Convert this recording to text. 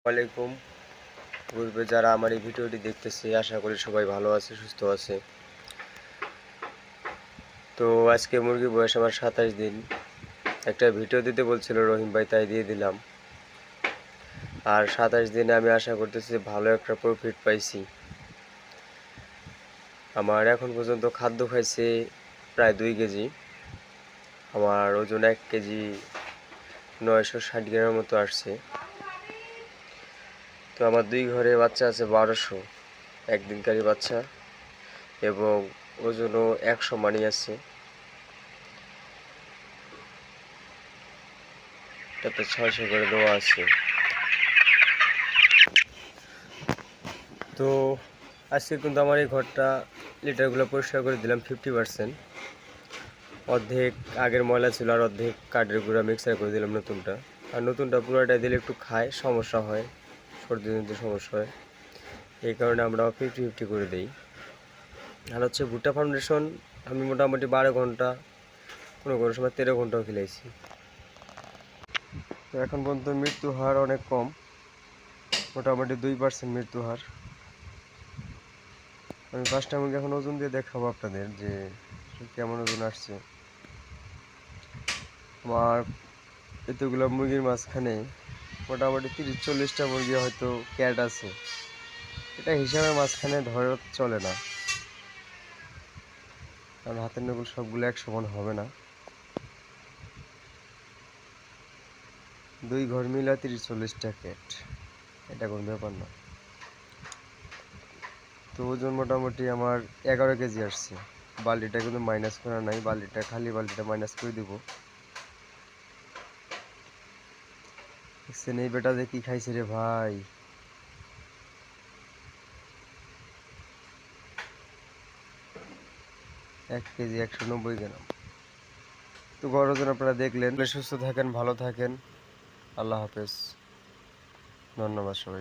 ওয়ালাইকুম। পূর্বে যারা আমার এই ভিডিওটি দেখতেছে আশা করি সবাই ভালো আছে, সুস্থ আছে। তো আজকে মুরগির বয়স আমার 27 দিন। একটা ভিডিও দিতে বলছিল রহিম ভাই, তাই দিয়ে দিলাম। আর 27 দিনে আমি আশা করতেছি ভালো একটা প্রফিট পাইছি। আমার এখন পর্যন্ত খাদ্য খাইছে প্রায় 2 কেজি। আমার ওজন 1 কেজি 960 গ্রামের মতো আসছে। তো আমার 2 ঘরে বাচ্চা আছে 1200 একদিনকারী বাচ্চা, এবং ওজনও 100 মানি আছে। তাতে 600 করে দেওয়া আছে। তো আজকে কিন্তু আমার এই ঘরটা লিটারগুলো পরিষ্কার করে দিলাম 50%। অর্ধেক আগের ময়লা ছিল আর অর্ধেক কাঠের গুঁড়া মিক্সার করে দিলাম নতুনটা। আর নতুনটা পুরোটা দিলে একটু খায়, সমস্যা হয়, সর্দি জনিত সমস্যা হয়। এই কারণে আমরা 50-50 করে দিই। আর হচ্ছে ভুট্টা ফাউন্ডেশন আমি মোটামুটি 12 ঘন্টা, কোনো কোনো সময় 13 ঘন্টাও খেলাইছি। তো এখন পর্যন্ত মৃত্যু হার অনেক কম, মোটামুটি 2% মৃত্যু হার। আমি ফার্স্ট টাইম এখন ওজন দিয়ে দেখাবো আপনাদের যে কেমন ওজন আসছে। আমার এতগুলো মুরগির মাঝখানে মোটামুটি 30-40টা মুরগি হয়তো ক্যাট আছে। এটা হিসাবের মাঝখানে ধরে চলে না, কারণ হাতের নকুল সবগুলো 100 মণ হবে না। 2 ঘর মিলা 30-40টা ক্যাট, এটা কোনো ব্যাপার না। তো ওজন মোটামুটি আমার 11 কেজি আসছে। বালতিটা কিন্তু মাইনাস করা নাই, বালতিটা খালি বালতিটা মাইনাস করে দিব। দেখছেন এই বেটা যে কি খাইছে রে ভাই। 1 কেজি 190 গ্রাম। তো গড় ওজন আপনারা দেখলেন। সুস্থ থাকেন, ভালো থাকেন, আল্লাহ হাফেজ, ধন্যবাদ সবাই।